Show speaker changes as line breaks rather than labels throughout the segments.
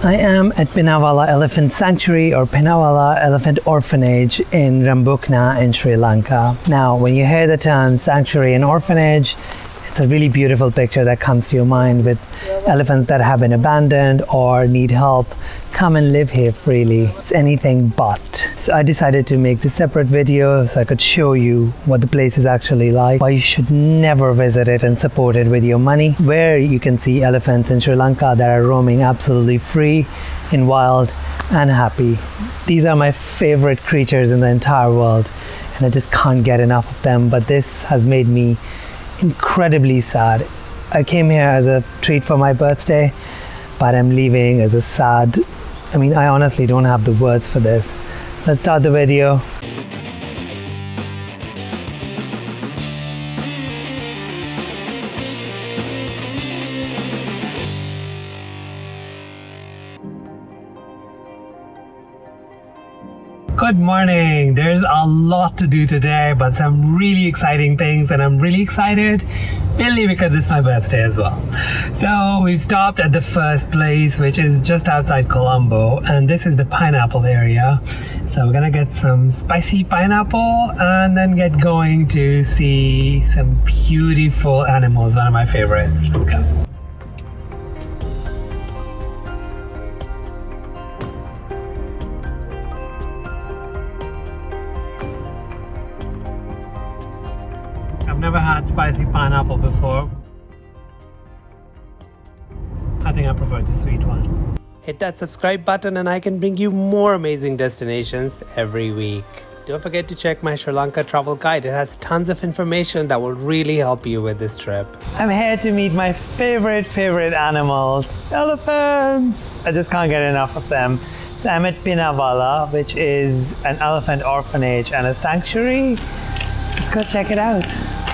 I am at Pinnawala Elephant Sanctuary or Pinnawala Elephant Orphanage in Rambukkana in Sri Lanka. Now, when you hear the term sanctuary and orphanage, it's a really beautiful picture that comes to your mind with elephants that have been abandoned or need help come and live here freely. It's anything but. So I decided to make this separate video so I could show you what the place is actually like, why you should never visit it and support it with your money, where you can see elephants in Sri Lanka that are roaming absolutely free in wild and happy. These are my favorite creatures in the entire world and I just can't get enough of them, but this has made me incredibly sad. I came here as a treat for my birthday, but I'm leaving as a sad. I honestly don't have the words for this. Let's start the video. Good morning. There's a lot to do today, but some really exciting things, and I'm really excited mainly because it's my birthday as well. So we've stopped at the first place, which is just outside Colombo, and this is the pineapple area. So we're gonna get some spicy pineapple and then get going to see some beautiful animals, one of my favorites. Let's go. I've never had spicy pineapple before. I think I prefer the sweet one. Hit that subscribe button and I can bring you more amazing destinations every week. Don't forget to check my Sri Lanka travel guide. It has tons of information that will really help you with this trip. I'm here to meet my favorite animals, elephants. I just can't get enough of them. So I'm at Pinnawala, which is an elephant orphanage and a sanctuary. Let's go check it out.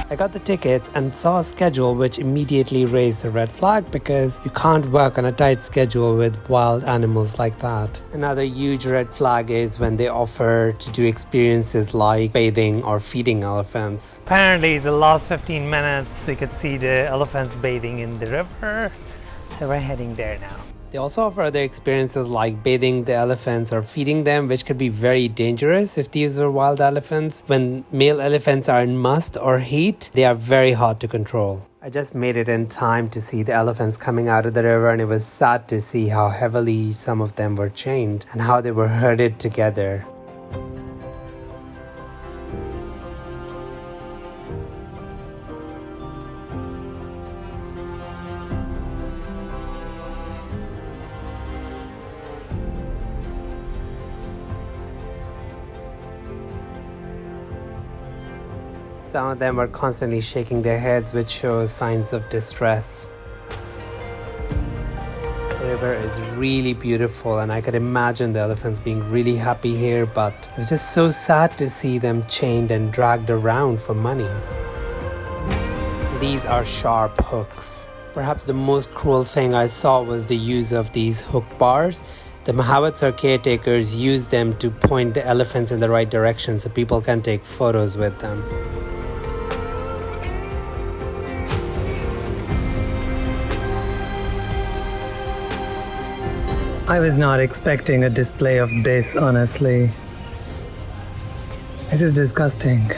I got the tickets and saw a schedule which immediately raised a red flag because you can't work on a tight schedule with wild animals like that. Another huge red flag is when they offer to do experiences like bathing or feeding elephants. Apparently the last 15 minutes we could see the elephants bathing in the river, so we're heading there now. They also offer other experiences like bathing the elephants or feeding them, which could be very dangerous if these were wild elephants. When male elephants are in must or heat, they are very hard to control. I just made it in time to see the elephants coming out of the river, and it was sad to see how heavily some of them were chained and how they were herded together. Some of them are constantly shaking their heads, which shows signs of distress. The river is really beautiful, and I could imagine the elephants being really happy here, but it was just so sad to see them chained and dragged around for money. These are sharp hooks. Perhaps the most cruel thing I saw was the use of these hook bars. The Mahawats or caretakers use them to point the elephants in the right direction so people can take photos with them. I was not expecting a display of this, honestly. This is disgusting.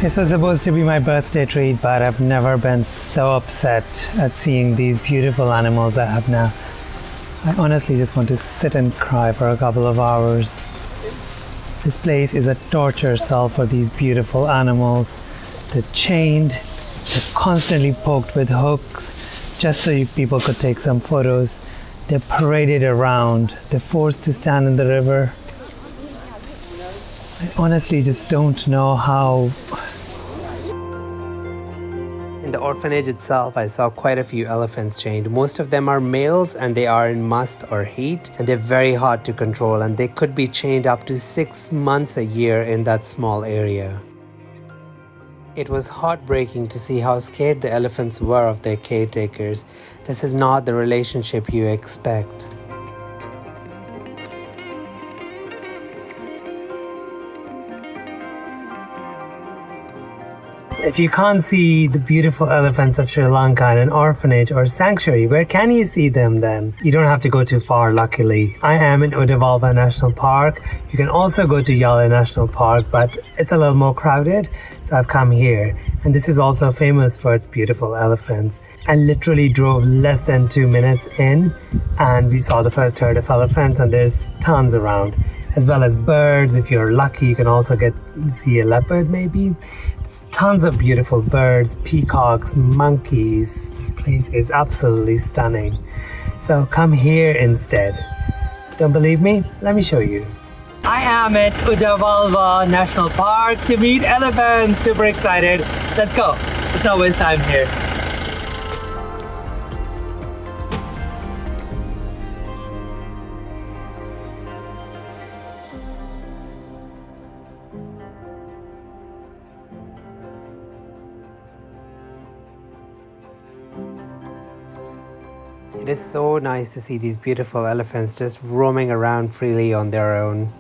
This was supposed to be my birthday treat, but I've never been so upset at seeing these beautiful animals I have now. I honestly just want to sit and cry for a couple of hours. This place is a torture cell for these beautiful animals. They're chained, they're constantly poked with hooks, just so people could take some photos. They're paraded around. They're forced to stand in the river. I honestly just don't know how. In the orphanage itself, I saw quite a few elephants chained. Most of them are males and they are in must or heat, and they're very hard to control, and they could be chained up to 6 months a year in that small area. It was heartbreaking to see how scared the elephants were of their caretakers. This is not the relationship you expect. If you can't see the beautiful elephants of Sri Lanka in an orphanage or sanctuary, where can you see them then? You don't have to go too far, luckily. I am in Udawalawe National Park. You can also go to Udawalawe National Park, but it's a little more crowded, so I've come here. And this is also famous for its beautiful elephants. I literally drove less than 2 minutes in, and we saw the first herd of elephants, and there's tons around, as well as birds. If you're lucky, you can also see a leopard maybe. Tons of beautiful birds, peacocks, monkeys. This place is absolutely stunning. So come here instead. Don't believe me? Let me show you. I am at Udawalawe National Park to meet elephants. Super excited. Let's go. Let's not waste time here. It is so nice to see these beautiful elephants just roaming around freely on their own.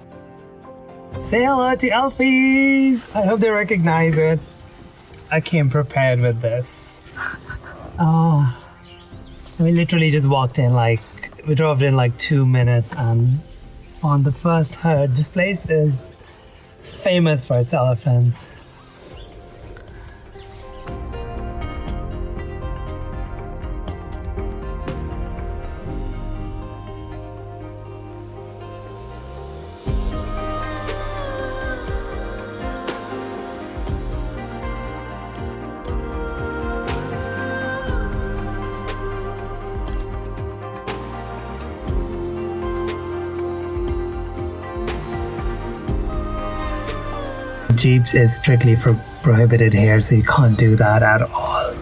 Say hello to Elfies! I hope they recognize it. I came prepared with this. Oh, we literally just walked in we drove in 2 minutes and on the first herd. This place is famous for its elephants. Jeeps is strictly prohibited here, so you can't do that at all.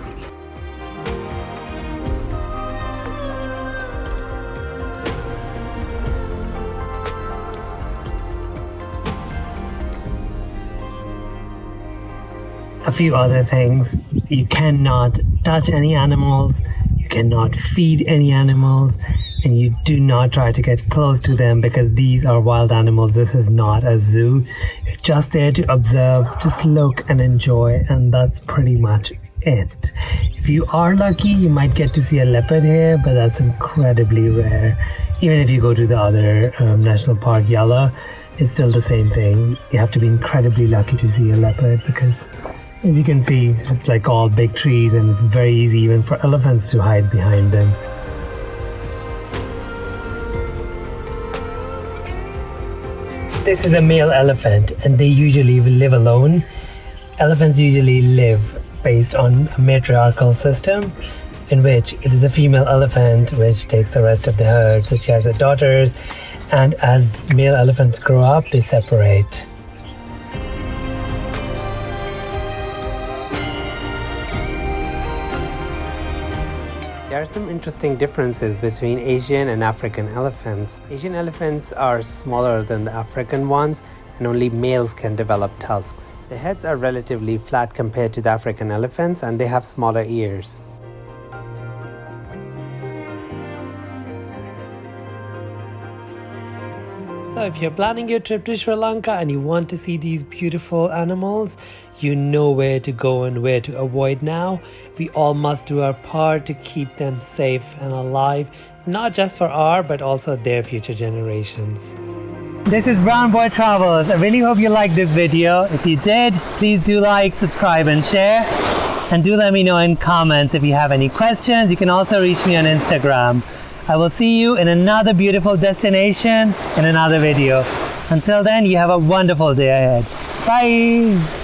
A few other things: you cannot touch any animals, you cannot feed any animals, and you do not try to get close to them because these are wild animals. This is not a zoo. You're just there to observe, just look and enjoy, and that's pretty much it. If you are lucky, you might get to see a leopard here, but that's incredibly rare. Even if you go to the other national park, Yala, it's still the same thing. You have to be incredibly lucky to see a leopard because, as you can see, it's all big trees, and it's very easy even for elephants to hide behind them. This is a male elephant, and they usually live alone. Elephants usually live based on a matriarchal system, in which it is a female elephant which takes the rest of the herd. So she has her daughters, and as male elephants grow up, they separate. There are some interesting differences between Asian and African elephants. Asian elephants are smaller than the African ones, and only males can develop tusks. The heads are relatively flat compared to the African elephants, and they have smaller ears. So if you're planning your trip to Sri Lanka and you want to see these beautiful animals, you know where to go and where to avoid now. We all must do our part to keep them safe and alive, not just for our, but also their future generations. This is Brown Boy Travels. I really hope you liked this video. If you did, please do like, subscribe and share. And do let me know in comments if you have any questions. You can also reach me on Instagram. I will see you in another beautiful destination in another video. Until then, you have a wonderful day ahead. Bye!